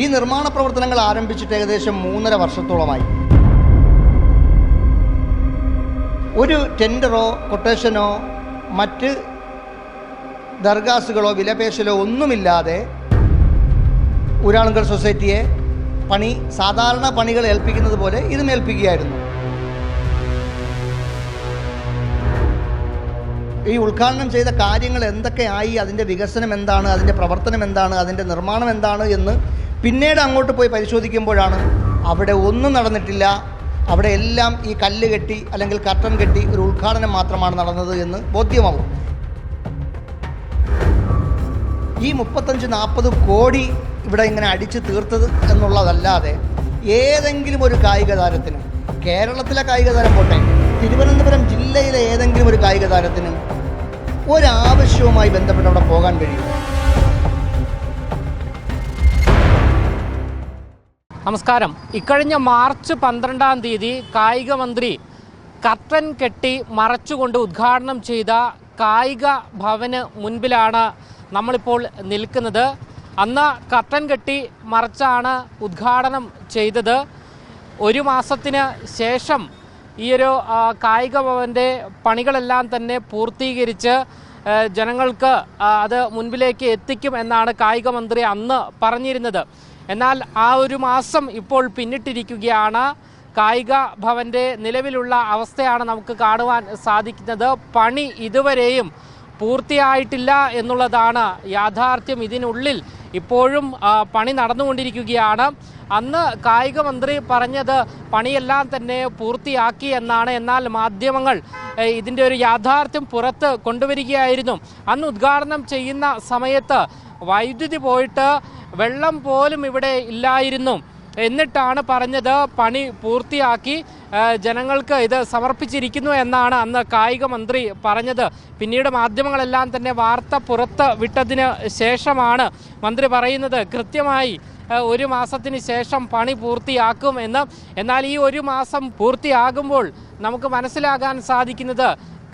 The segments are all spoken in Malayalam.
ഈ നിർമ്മാണ പ്രവർത്തനങ്ങൾ ആരംഭിച്ചിട്ട് ഏകദേശം 3.5 വർഷത്തോളമായി. ഒരു ടെൻഡറോ കൊട്ടേഷനോ മറ്റ് ദർഗാസുകളോ വിലപേശലോ ഒന്നുമില്ലാതെ ഊരാളുങ്കൽ സൊസൈറ്റിയെ സാധാരണ പണികൾ ഏൽപ്പിക്കുന്നത് പോലെ ഇതും ഏൽപ്പിക്കുകയായിരുന്നു. ഈ ഉദ്ഘാടനം ചെയ്ത കാര്യങ്ങൾ എന്തൊക്കെയായി, അതിൻ്റെ വികസനം എന്താണ്, അതിൻ്റെ പ്രവർത്തനം എന്താണ്, അതിൻ്റെ നിർമ്മാണം എന്താണ് എന്ന് പിന്നീട് അങ്ങോട്ട് പോയി പരിശോധിക്കുമ്പോഴാണ് അവിടെ ഒന്നും നടന്നിട്ടില്ല. അവിടെ എല്ലാം ഈ കല്ല് കെട്ടി അല്ലെങ്കിൽ കർട്ടൻ കെട്ടി ഒരു ഉദ്ഘാടനം മാത്രമാണ് നടന്നത് എന്ന് ബോധ്യമാവും. ഈ 35-40 കോടി ഇവിടെ ഇങ്ങനെ അടിച്ചു തീർത്തത് എന്നുള്ളതല്ലാതെ ഏതെങ്കിലും ഒരു കായിക താരത്തിനും, കേരളത്തിലെ കായിക താരം പോട്ടെ, തിരുവനന്തപുരം ജില്ലയിലെ ഏതെങ്കിലും ഒരു കായിക താരത്തിനും ഒരാവശ്യവുമായി ബന്ധപ്പെട്ട് അവിടെ പോകാൻ കഴിയും? നമസ്കാരം. ഇക്കഴിഞ്ഞ മാർച്ച് 12-ാം തീയതി കായിക മന്ത്രി കർട്ടൻ കെട്ടി മറച്ചുകൊണ്ട് ഉദ്ഘാടനം ചെയ്ത കായിക ഭവന് മുൻപിലാണ് നമ്മളിപ്പോൾ നിൽക്കുന്നത്. അന്ന് കർട്ടൻ കെട്ടി മറച്ചാണ് ഉദ്ഘാടനം ചെയ്തത്. 1 മാസത്തിന് ശേഷം ഈയൊരു കായിക ഭവൻ്റെ പണികളെല്ലാം തന്നെ പൂർത്തീകരിച്ച് ജനങ്ങൾക്ക് അത് മുൻപിലേക്ക് എത്തിക്കും എന്നാണ് കായിക മന്ത്രി അന്ന് പറഞ്ഞിരുന്നത്. എന്നാൽ ആ 1 മാസം ഇപ്പോൾ പിന്നിട്ടിരിക്കുകയാണ്. കായിക ഭവൻ്റെ നിലവിലുള്ള അവസ്ഥയാണ് നമുക്ക് കാണുവാൻ സാധിക്കുന്നത്. പണി ഇതുവരെയും പൂർത്തിയായിട്ടില്ല എന്നുള്ളതാണ് യാഥാർത്ഥ്യം. ഇതിനുള്ളിൽ ഇപ്പോഴും പണി നടന്നുകൊണ്ടിരിക്കുകയാണ്. അന്ന് കായിക മന്ത്രി പറഞ്ഞത് പണിയെല്ലാം തന്നെ പൂർത്തിയാക്കി എന്നാണ്. എന്നാൽ മാധ്യമങ്ങൾ ഇതിൻ്റെ ഒരു യാഥാർത്ഥ്യം പുറത്ത് കൊണ്ടുവരികയായിരുന്നു. അന്ന് ഉദ്ഘാടനം ചെയ്യുന്ന സമയത്ത് വൈദ്യുതി പോയിട്ട് വെള്ളം പോലും ഇവിടെ ഇല്ലായിരുന്നു. എന്നിട്ടാണ് പറഞ്ഞത് പണി പൂർത്തിയാക്കി ജനങ്ങൾക്ക് ഇത് സമർപ്പിച്ചിരിക്കുന്നു എന്നാണ് അന്ന് കായിക മന്ത്രി പറഞ്ഞത്. പിന്നീട് മാധ്യമങ്ങളെല്ലാം തന്നെ വാർത്ത പുറത്ത് വിട്ടതിന് ശേഷമാണ് മന്ത്രി പറയുന്നത് കൃത്യമായി 1 മാസത്തിന് ശേഷം പണി പൂർത്തിയാക്കും എന്ന്. എന്നാൽ ഈ 1 മാസം പൂർത്തിയാകുമ്പോൾ നമുക്ക് മനസ്സിലാകാൻ സാധിക്കുന്നത്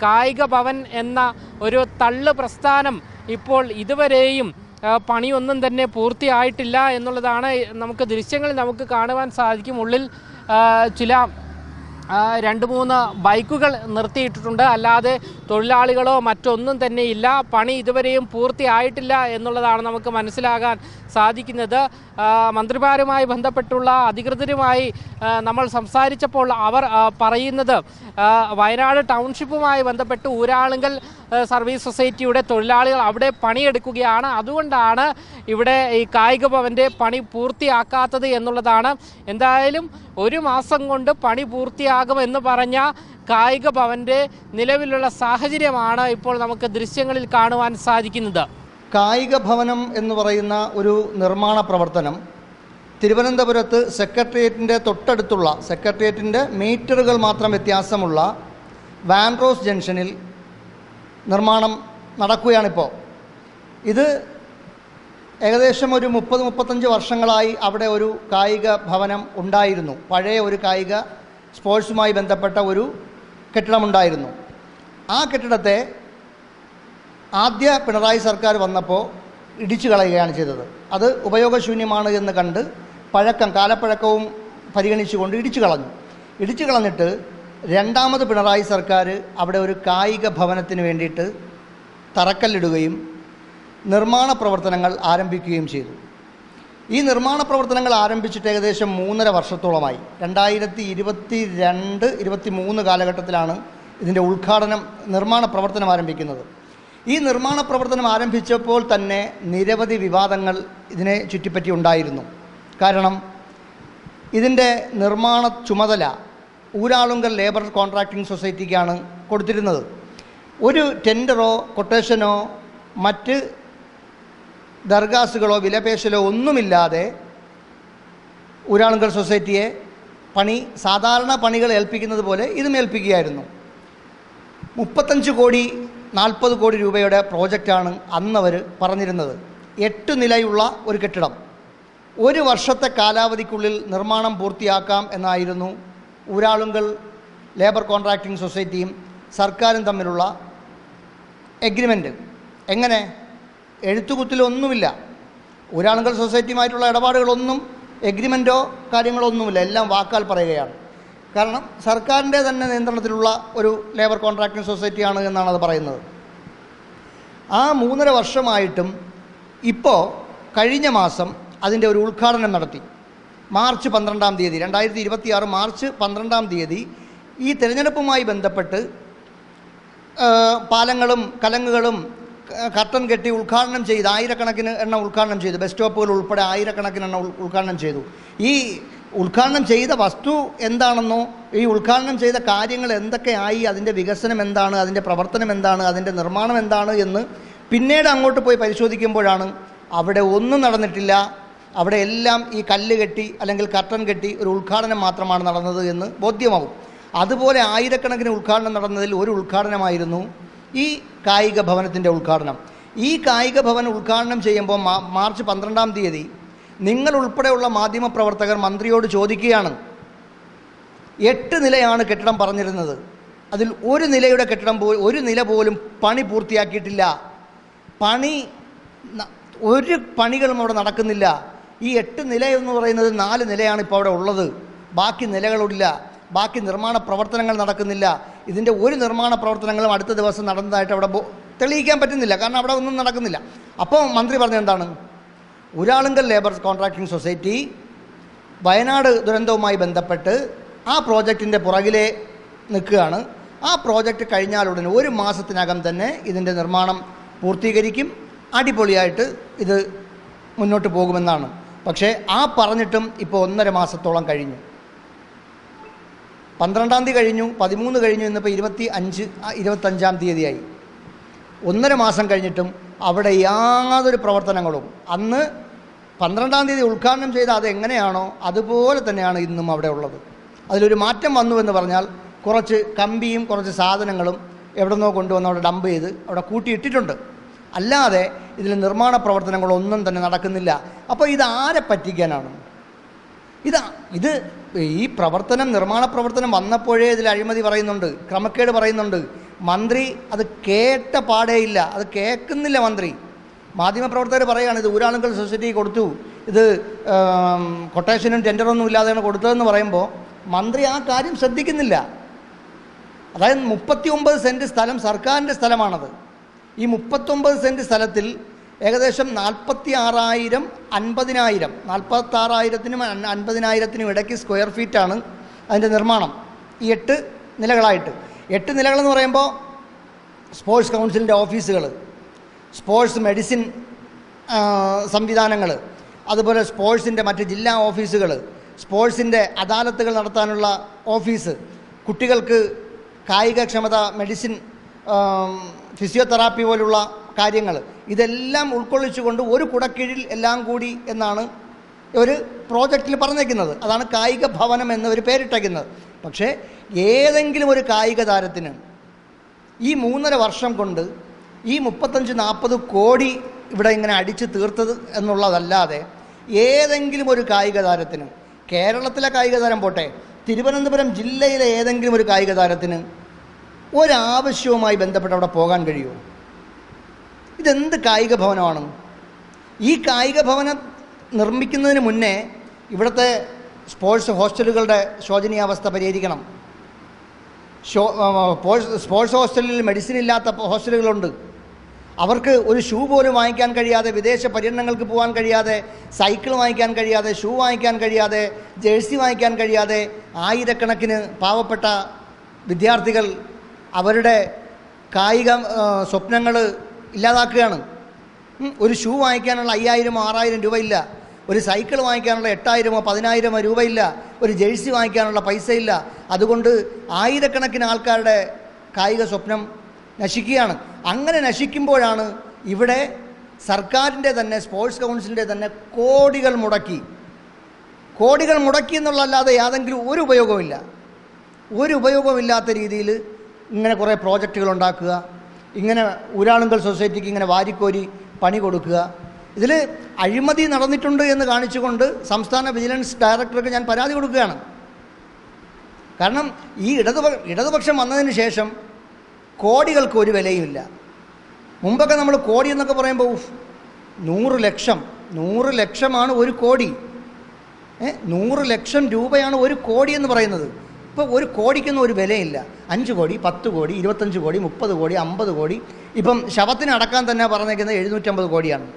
കായിക ഭവൻ എന്ന ഒരു തള്ളു പ്രസ്ഥാനം ഇപ്പോൾ ഇതുവരെയും പണിയൊന്നും തന്നെ പൂർത്തിയായിട്ടില്ല എന്നുള്ളതാണ്. നമുക്ക് ദൃശ്യങ്ങളിൽ നമുക്ക് കാണുവാൻ സാധിക്കും. ഉള്ളിൽ ചില 2-3 ബൈക്കുകൾ നിർത്തിയിട്ടിട്ടുണ്ട്. അല്ലാതെ തൊഴിലാളികളോ മറ്റൊന്നും തന്നെ ഇല്ല. പണി ഇതുവരെയും പൂർത്തിയായിട്ടില്ല എന്നുള്ളതാണ് നമുക്ക് മനസ്സിലാകാൻ സാധിക്കുന്നത്. മന്ത്രിമാരുമായി ബന്ധപ്പെട്ടുള്ള അധികൃതരുമായി നമ്മൾ സംസാരിച്ചപ്പോൾ അവർ പറയുന്നത് വയനാട് ടൗൺഷിപ്പുമായി ബന്ധപ്പെട്ട് ഊരാളുങ്കൽ സർവീസ് സൊസൈറ്റിയുടെ തൊഴിലാളികൾ അവിടെ പണിയെടുക്കുകയാണ്. അതുകൊണ്ടാണ് ഇവിടെ ഈ കായിക ഭവൻ്റെ പണി പൂർത്തിയാക്കാത്തത് എന്നുള്ളതാണ്. എന്തായാലും 1 മാസം കൊണ്ട് പണി പൂർത്തിയാകുമെന്ന് പറഞ്ഞ കായിക ഭവൻ്റെ നിലവിലുള്ള സാഹചര്യമാണ് ഇപ്പോൾ നമുക്ക് ദൃശ്യങ്ങളിൽ കാണുവാൻ സാധിക്കുന്നത്. കായിക ഭവനം എന്ന് പറയുന്ന ഒരു നിർമ്മാണ പ്രവർത്തനം തിരുവനന്തപുരത്ത് സെക്രട്ടേറിയറ്റിൻ്റെ തൊട്ടടുത്തുള്ള, സെക്രട്ടേറിയറ്റിൻ്റെ മീറ്ററുകൾ മാത്രം വ്യത്യാസമുള്ള വാൻറോസ് ജംഗ്ഷനിൽ നിർമ്മാണം നടക്കുകയാണിപ്പോൾ. ഇത് ഏകദേശം ഒരു 30-35 വർഷങ്ങളായി അവിടെ ഒരു കായിക ഭവനം ഉണ്ടായിരുന്നു. പഴയ ഒരു കായിക സ്പോർട്സുമായി ബന്ധപ്പെട്ട ഒരു കെട്ടിടമുണ്ടായിരുന്നു. ആ കെട്ടിടത്തെ ആദ്യ പിണറായി സർക്കാർ വന്നപ്പോൾ ഇടിച്ചു കളയുകയാണ് ചെയ്തത്. അത് ഉപയോഗശൂന്യമാണ് എന്ന് കണ്ട് കാലപ്പഴക്കവും പരിഗണിച്ചുകൊണ്ട് ഇടിച്ചു കളഞ്ഞിട്ട് 2ാമത് പിണറായി സർക്കാർ അവിടെ ഒരു കായിക ഭവനത്തിന് വേണ്ടിയിട്ട് തറക്കല്ലിടുകയും നിർമ്മാണ പ്രവർത്തനങ്ങൾ ആരംഭിക്കുകയും ചെയ്തു. ഈ നിർമ്മാണ പ്രവർത്തനങ്ങൾ ആരംഭിച്ചിട്ട് ഏകദേശം 3.5 വർഷത്തോളമായി. 2022-23 കാലഘട്ടത്തിലാണ് ഇതിൻ്റെ നിർമ്മാണ പ്രവർത്തനം ആരംഭിക്കുന്നത്. ഈ നിർമ്മാണ പ്രവർത്തനം ആരംഭിച്ചപ്പോൾ തന്നെ നിരവധി വിവാദങ്ങൾ ഇതിനെ ചുറ്റിപ്പറ്റി ഉണ്ടായിരുന്നു. കാരണം ഇതിൻ്റെ നിർമ്മാണ ചുമതല ഊരാളുങ്കൽ ലേബർ കോൺട്രാക്ടിംഗ് സൊസൈറ്റിക്കാണ് കൊടുത്തിരുന്നത്. ഒരു ടെൻഡറോ കൊട്ടേഷനോ മറ്റ് ദർഗാസുകളോ വിലപേശലോ ഒന്നുമില്ലാതെ ഊരാളുങ്കൽ സൊസൈറ്റിയെ സാധാരണ പണികൾ ഏൽപ്പിക്കുന്നത് പോലെ ഇതും ഏൽപ്പിക്കുകയായിരുന്നു. 35 കോടി 40 കോടി രൂപയുടെ പ്രോജക്റ്റാണ് അന്നവർ പറഞ്ഞിരുന്നത്. 8 നിലയുള്ള ഒരു കെട്ടിടം 1 വർഷത്തെ കാലാവധിക്കുള്ളിൽ നിർമ്മാണം പൂർത്തിയാക്കാം എന്നായിരുന്നു ഊരാളുങ്കൽ ലേബർ കോൺട്രാക്ടിംഗ് സൊസൈറ്റിയും സർക്കാരും തമ്മിലുള്ള എഗ്രിമെൻറ്റ്. എങ്ങനെ? എഴുത്തുകുത്തിലൊന്നുമില്ല. ഊരാളുങ്കൽ സൊസൈറ്റിയുമായിട്ടുള്ള ഇടപാടുകളൊന്നും എഗ്രിമെൻറ്റോ കാര്യങ്ങളോ ഒന്നുമില്ല, എല്ലാം വാക്കാൽ പറയുകയാണ്. കാരണം സർക്കാരിൻ്റെ തന്നെ നിയന്ത്രണത്തിലുള്ള ഒരു ലേബർ കോൺട്രാക്ടിംഗ് സൊസൈറ്റിയാണ് എന്നാണ് അത് പറയുന്നത്. ആ 3.5 വർഷമായിട്ടും ഇപ്പോൾ കഴിഞ്ഞ മാസം അതിൻ്റെ ഒരു ഉദ്ഘാടനം നടത്തി. മാർച്ച് 12-ാം തീയതി 2026 മാർച്ച് 12-ാം തീയതി ഈ തിരഞ്ഞെടുപ്പുമായി ബന്ധപ്പെട്ട് പാലങ്ങളും കലങ്ങുകളും കർട്ടൻ കെട്ടി ഉദ്ഘാടനം ചെയ്ത് ആയിരക്കണക്കിന് എണ്ണം ഉദ്ഘാടനം ചെയ്തു. ബസ് സ്റ്റോപ്പുകൾ ഉൾപ്പെടെ ആയിരക്കണക്കിന് എണ്ണം ഉദ്ഘാടനം ചെയ്തു. ഈ ഉദ്ഘാടനം ചെയ്ത വസ്തു എന്താണെന്നോ ഈ ഉദ്ഘാടനം ചെയ്ത കാര്യങ്ങൾ എന്തൊക്കെയായി, അതിൻ്റെ വികസനം എന്താണ്, അതിൻ്റെ പ്രവർത്തനം എന്താണ്, അതിൻ്റെ നിർമ്മാണം എന്താണ് എന്ന് പിന്നീട് അങ്ങോട്ട് പോയി പരിശോധിക്കുമ്പോഴാണ് അവിടെ ഒന്നും നടന്നിട്ടില്ല. അവിടെ എല്ലാം ഈ കല്ല് കെട്ടി അല്ലെങ്കിൽ കർട്ടൻ കെട്ടി ഒരു ഉദ്ഘാടനം മാത്രമാണ് നടന്നത് എന്ന് ബോധ്യമാവും. അതുപോലെ ആയിരക്കണക്കിന് ഉദ്ഘാടനം നടന്നതിൽ ഒരു ഉദ്ഘാടനമായിരുന്നു ഈ കായിക ഭവനത്തിൻ്റെ ഉദ്ഘാടനം. ഈ കായിക ഭവൻ ഉദ്ഘാടനം ചെയ്യുമ്പോൾ മാർച്ച് 12-ാം തീയതി നിങ്ങൾ ഉൾപ്പെടെയുള്ള മാധ്യമപ്രവർത്തകർ മന്ത്രിയോട് ചോദിക്കുകയാണ്, 8 നിലയാണ് കെട്ടിടം പറഞ്ഞിരുന്നത്, അതിൽ ഒരു നിലയുടെ കെട്ടിടം ഒരു നില പോലും പണി പൂർത്തിയാക്കിയിട്ടില്ല, ഒരു പണികളും അവിടെ നടക്കുന്നില്ല. ഈ 8 നില എന്ന് പറയുന്നത് 4 നിലയാണ് ഇപ്പോൾ അവിടെ ഉള്ളത്, ബാക്കി നിലകളില്ല, ബാക്കി നിർമ്മാണ പ്രവർത്തനങ്ങൾ നടക്കുന്നില്ല. ഇതിൻ്റെ ഒരു നിർമ്മാണ പ്രവർത്തനങ്ങളും അടുത്ത ദിവസം നടന്നതായിട്ട് അവിടെ തെളിയിക്കാൻ പറ്റുന്നില്ല, കാരണം അവിടെ ഒന്നും നടക്കുന്നില്ല. അപ്പോൾ മന്ത്രി പറഞ്ഞത് എന്താണ്? Uralungal labour contracting society Wayanad ദുരന്തവുമായി ബന്ധപ്പെട്ട് ആ പ്രോജക്റ്റിൻ്റെ പുറകിലെ നിൽക്കുകയാണ്. ആ പ്രോജക്റ്റ് കഴിഞ്ഞാലുടനെ 1 മാസത്തിനകം തന്നെ ഇതിൻ്റെ നിർമ്മാണം പൂർത്തീകരിക്കും, അടിപൊളിയായിട്ട് ഇത് മുന്നോട്ട് പോകുമെന്നാണ്. പക്ഷേ ആ പറഞ്ഞിട്ടും ഇപ്പോൾ 1.5 മാസത്തോളം കഴിഞ്ഞു. 12-ാം തീയതി കഴിഞ്ഞു, 13 കഴിഞ്ഞു, ഇന്നിപ്പോൾ 25-ാം തീയതിയായി. 1.5 മാസം കഴിഞ്ഞിട്ടും അവിടെ യാതൊരു പ്രവർത്തനങ്ങളും, അന്ന് 12-ാം തീയതി ഉദ്ഘാടനം ചെയ്ത അതെങ്ങനെയാണോ അതുപോലെ തന്നെയാണ് ഇന്നും അവിടെ ഉള്ളത്. അതിലൊരു മാറ്റം വന്നുവെന്ന് പറഞ്ഞാൽ കുറച്ച് കമ്പിയും കുറച്ച് സാധനങ്ങളും എവിടെ നിന്നോ കൊണ്ടുവന്ന് അവിടെ ഡംപ് ചെയ്ത് അവിടെ കൂട്ടിയിട്ടിട്ടുണ്ട്. അല്ലാതെ ഇതിൽ നിർമ്മാണ പ്രവർത്തനങ്ങളൊന്നും തന്നെ നടക്കുന്നില്ല. അപ്പോൾ ഇത് ആരെ പറ്റിക്കാനാണ്? ഇത് ഈ പ്രവർത്തനം, നിർമ്മാണ പ്രവർത്തനം വന്നപ്പോഴേ ഇതിൽ അഴിമതി പറയുന്നുണ്ട്, ക്രമക്കേട് പറയുന്നുണ്ട്. മന്ത്രി അത് കേട്ട പാടേയില്ല, അത് കേൾക്കുന്നില്ല മന്ത്രി. മാധ്യമപ്രവർത്തകർ പറയുകയാണ് ഇത് ഊരാളുങ്കൽ സൊസൈറ്റി കൊടുത്തു, ഇത് കൊട്ടേഷനും ടെൻഡറൊന്നും ഇല്ലാതെയാണ് കൊടുത്തതെന്ന് പറയുമ്പോൾ മന്ത്രി ആ കാര്യം ശ്രദ്ധിക്കുന്നില്ല. അതായത് 39 സെൻറ്റ് സ്ഥലം സർക്കാരിൻ്റെ സ്ഥലമാണത്. ഈ 39 സെൻറ്റ് സ്ഥലത്തിൽ ഏകദേശം 46,000 50,000 46,000-നും 50,000-നും ഇടയ്ക്ക് സ്ക്വയർ ഫീറ്റാണ് അതിൻ്റെ നിർമ്മാണം. ഈ 8 നിലകളായിട്ട്. 8 നിലകളെന്ന് പറയുമ്പോൾ സ്പോർട്സ് കൗൺസിലിൻ്റെ ഓഫീസുകൾ, സ്പോർട്സ് മെഡിസിൻ സംവിധാനങ്ങൾ, അതുപോലെ സ്പോർട്സിൻ്റെ മറ്റ് ജില്ലാ ഓഫീസുകൾ, സ്പോർട്സിൻ്റെ അദാലത്തുകൾ നടത്താനുള്ള ഓഫീസ്, കുട്ടികൾക്ക് കായികക്ഷമത മെഡിസിൻ, ഫിസിയോതെറാപ്പി പോലുള്ള കാര്യങ്ങൾ, ഇതെല്ലാം ഉൾക്കൊള്ളിച്ചുകൊണ്ട് ഒരു കുടക്കീഴിൽ എല്ലാം കൂടി എന്നാണ് ഒരു പ്രോജക്റ്റിൽ പറഞ്ഞേക്കുന്നത്. അതാണ് കായിക ഭവനം എന്നൊരു പേരിട്ടേക്കുന്നത്. പക്ഷേ ഏതെങ്കിലും ഒരു കായിക താരത്തിന് ഈ 3.5 വർഷം കൊണ്ട് ഈ 35-40 കോടി ഇവിടെ ഇങ്ങനെ അടിച്ചു തീർത്തത് എന്നുള്ളതല്ലാതെ ഏതെങ്കിലും ഒരു കായിക താരത്തിന്, കേരളത്തിലെ കായിക താരം പോട്ടെ, തിരുവനന്തപുരം ജില്ലയിലെ ഏതെങ്കിലും ഒരു കായിക താരത്തിന് ഒരാവശ്യവുമായി ബന്ധപ്പെട്ട് അവിടെ പോകാൻ കഴിയുമോ? ഇതെന്ത് കായിക ഭവനമാണ്? ഈ കായിക ഭവനം നിർമ്മിക്കുന്നതിന് മുന്നേ ഇവിടുത്തെ സ്പോർട്സ് ഹോസ്റ്റലുകളുടെ ശോചനീയാവസ്ഥ പരിഹരിക്കണം. സ്പോർട്സ് ഹോസ്റ്റലിൽ മെഡിസിൻ ഇല്ലാത്ത ഹോസ്റ്റലുകളുണ്ട്. അവർക്ക് ഒരു ഷൂ പോലും വാങ്ങിക്കാൻ കഴിയാതെ, വിദേശ പര്യടനങ്ങൾക്ക് പോകാൻ കഴിയാതെ, സൈക്കിൾ വാങ്ങിക്കാൻ കഴിയാതെ, ഷൂ വാങ്ങിക്കാൻ കഴിയാതെ, ജേഴ്സി വാങ്ങിക്കാൻ കഴിയാതെ ആയിരക്കണക്കിന് പാവപ്പെട്ട വിദ്യാർത്ഥികൾ അവരുടെ കായിക സ്വപ്നങ്ങൾ ഇല്ലാതാക്കുകയാണ്. ഒരു ഷൂ വാങ്ങിക്കാനുള്ള 5,000-6,000 രൂപ ഇല്ല, ഒരു സൈക്കിൾ വാങ്ങിക്കാനുള്ള 8,000-10,000 രൂപയില്ല, ഒരു ജേഴ്സി വാങ്ങിക്കാനുള്ള പൈസ ഇല്ല. അതുകൊണ്ട് ആയിരക്കണക്കിന് ആൾക്കാരുടെ കായിക സ്വപ്നം നശിക്കുകയാണ്. അങ്ങനെ നശിക്കുമ്പോഴാണ് ഇവിടെ സർക്കാരിൻ്റെ തന്നെ സ്പോർട്സ് കൗൺസിലിൻ്റെ തന്നെ കോടികൾ മുടക്കി എന്നുള്ളതല്ലാതെ യാതെങ്കിലും ഒരു ഉപയോഗമില്ലാത്ത രീതിയിൽ ഇങ്ങനെ കുറേ പ്രോജക്റ്റുകൾ ഉണ്ടാക്കുക, ഇങ്ങനെ ഊരാളുങ്കൽ സൊസൈറ്റിക്ക് ഇങ്ങനെ വാരിക്കോരി പണി കൊടുക്കുക. ഇതിൽ അഴിമതി നടന്നിട്ടുണ്ട് എന്ന് കാണിച്ചുകൊണ്ട് സംസ്ഥാന വിജിലൻസ് ഡയറക്ടർക്ക് ഞാൻ പരാതി കൊടുക്കുകയാണ്. കാരണം ഈ ഇടതുപക്ഷം വന്നതിന് ശേഷം കോടികൾക്ക് ഒരു വിലയുമില്ല. മുമ്പൊക്കെ നമ്മൾ കോടി എന്നൊക്കെ പറയുമ്പോൾ 100 ലക്ഷം 100 ലക്ഷമാണ് 1 കോടി. 100 ലക്ഷം രൂപയാണ് 1 കോടി എന്ന് പറയുന്നത്. ഇപ്പോൾ 1 കോടിക്കൊന്നും ഒരു വിലയില്ല. 5 കോടി, 10 കോടി, 25 കോടി, 30 കോടി, 50 കോടി. ഇപ്പം ശവത്തിന് അടക്കാൻ തന്നെ പറഞ്ഞേക്കുന്നത് 750 കോടിയാണ്.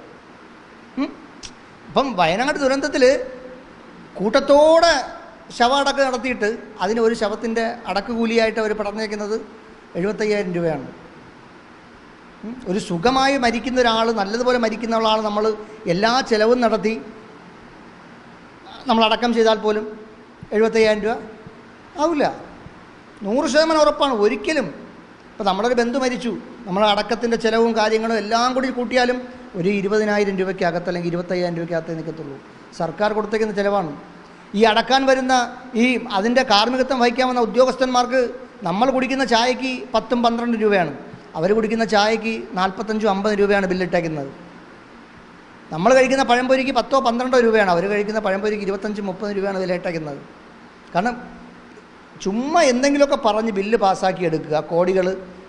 ഇപ്പം വയനാട് ദുരന്തത്തിൽ കൂട്ടത്തോടെ ശവ അടക്കം നടത്തിയിട്ട് അതിന് ഒരു ശവത്തിൻ്റെ അടക്കുകൂലിയായിട്ട് അവർ പറഞ്ഞേക്കുന്നത് 75,000 രൂപയാണ്. ഒരു സുഖമായി മരിക്കുന്ന ഒരാൾ, നല്ലതുപോലെ മരിക്കുന്ന ആൾ നമ്മൾ എല്ലാ ചിലവും നടത്തി നമ്മൾ അടക്കം ചെയ്താൽ പോലും 75,000 രൂപ ആവില്ല. 100% ഉറപ്പാണ്. ഒരിക്കലും ഇപ്പോൾ നമ്മളൊരു ബന്ധു മരിച്ചു, നമ്മൾ അടക്കത്തിൻ്റെ ചിലവും കാര്യങ്ങളും എല്ലാം കൂടി കൂട്ടിയാലും ഒരു 20,000 രൂപയ്ക്കകത്ത് അല്ലെങ്കിൽ 25,000 രൂപയ്ക്കകത്തേ നിൽക്കത്തുള്ളൂ. സർക്കാർ കൊടുത്തേക്കുന്ന ചിലവാണ്. ഈ അടക്കാൻ വരുന്ന അതിൻ്റെ കാർമ്മികത്വം വഹിക്കാൻ വന്ന ഉദ്യോഗസ്ഥന്മാർക്ക് നമ്മൾ കുടിക്കുന്ന ചായക്ക് 10-12 രൂപയാണ്, അവർ കുടിക്കുന്ന ചായക്ക് 45-50 രൂപയാണ് ബില്ലിട്ടേക്കുന്നത്. നമ്മൾ കഴിക്കുന്ന പഴംപൊരിക്ക് 10-12 രൂപയാണ്, അവർ കഴിക്കുന്ന പഴംപൊരിക്ക് 25-30 രൂപയാണ് വിലയിട്ടേക്കുന്നത്. കാരണം ചുമ്മാ എന്തെങ്കിലുമൊക്കെ പറഞ്ഞ് ബില്ല് പാസ്സാക്കി എടുക്കുക, കോടികൾ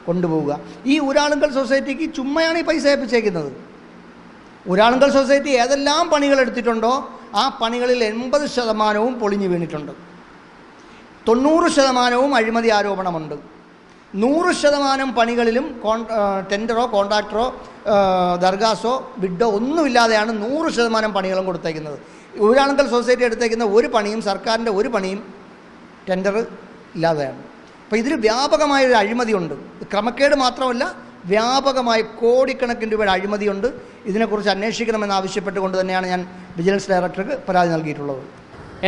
കൊണ്ടുപോവുക. ഈ ഊരാളുങ്കൽ സൊസൈറ്റിക്ക് ചുമ്മയാണ് ഈ പൈസ ഏൽപ്പിച്ചേക്കുന്നത്. ഊരാളുങ്കൽ സൊസൈറ്റി ഏതെല്ലാം പണികൾ എടുത്തിട്ടുണ്ടോ ആ പണികളിൽ 80% പൊളിഞ്ഞു വീണിട്ടുണ്ട്. 90% അഴിമതി ആരോപണമുണ്ട്. 100% പണികളിലും ടെൻഡറോ കോൺട്രാക്ടറോ ദർഗാസോ ബിഡോ ഒന്നുമില്ലാതെയാണ് 100% പണികളും കൊടുത്തേക്കുന്നത്. ഊരാളുങ്കൽ സൊസൈറ്റി എടുത്തേക്കുന്ന ഒരു പണിയും, സർക്കാരിൻ്റെ ഒരു പണിയും ടെൻഡർ ഇല്ലാതെയാണ്. അപ്പോൾ ഇതിൽ വ്യാപകമായൊരു അഴിമതിയുണ്ട്. ക്രമക്കേട് മാത്രമല്ല, വ്യാപകമായ കോടിക്കണക്കിന് രൂപയുടെ അഴിമതിയുണ്ട്. ഇതിനെക്കുറിച്ച് അന്വേഷിക്കണമെന്ന് ആവശ്യപ്പെട്ടുകൊണ്ട് തന്നെയാണ് ഞാൻ വിജിലൻസ് ഡയറക്ടർക്ക് പരാതി നൽകിയിട്ടുള്ളത്.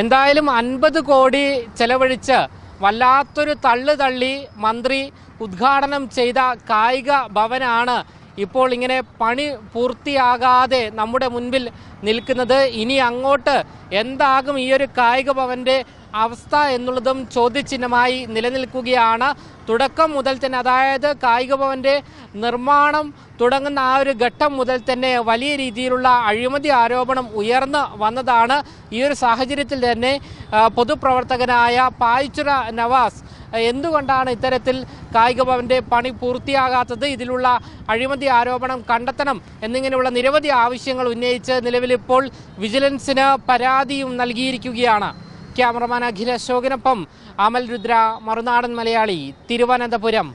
എന്തായാലും 50 കോടി ചെലവഴിച്ച് വല്ലാത്തൊരു തള്ളി മന്ത്രി ഉദ്ഘാടനം ചെയ്ത കായിക ഭവനാണ് ഇപ്പോൾ ഇങ്ങനെ പണി പൂർത്തിയാകാതെ നമ്മുടെ മുൻപിൽ നിൽക്കുന്നത്. ഇനി അങ്ങോട്ട് എന്താകും ഈ ഒരു കായിക ഭവൻ്റെ അവസ്ഥ എന്നുള്ളതും ചോദ്യചിഹ്നമായി നിലനിൽക്കുകയാണ്. തുടക്കം മുതൽ തന്നെ, അതായത് കായിക ഭവൻ്റെ നിർമ്മാണം തുടങ്ങുന്ന ആ ഒരു ഘട്ടം മുതൽ തന്നെ വലിയ രീതിയിലുള്ള അഴിമതി ആരോപണം ഉയർന്നു വന്നതാണ്. ഈ ഒരു സാഹചര്യത്തിൽ തന്നെ പൊതുപ്രവർത്തകനായ പായിച്ചുറ നവാസ് എന്തുകൊണ്ടാണ് ഇത്തരത്തിൽ കായിക ഭവൻ്റെ പണി പൂർത്തിയാകാത്തത്, ഇതിലുള്ള അഴിമതി ആരോപണം കണ്ടെത്തണം എന്നിങ്ങനെയുള്ള നിരവധി ആവശ്യങ്ങൾ ഉന്നയിച്ച് നിലവിലിപ്പോൾ വിജിലൻസിന് പരാതിയും നൽകിയിരിക്കുകയാണ്. ക്യാമറമാൻ അഖിൽ അശോകിനൊപ്പം അമൽ രുദ്ര, മറുനാടൻ മലയാളി, തിരുവനന്തപുരം.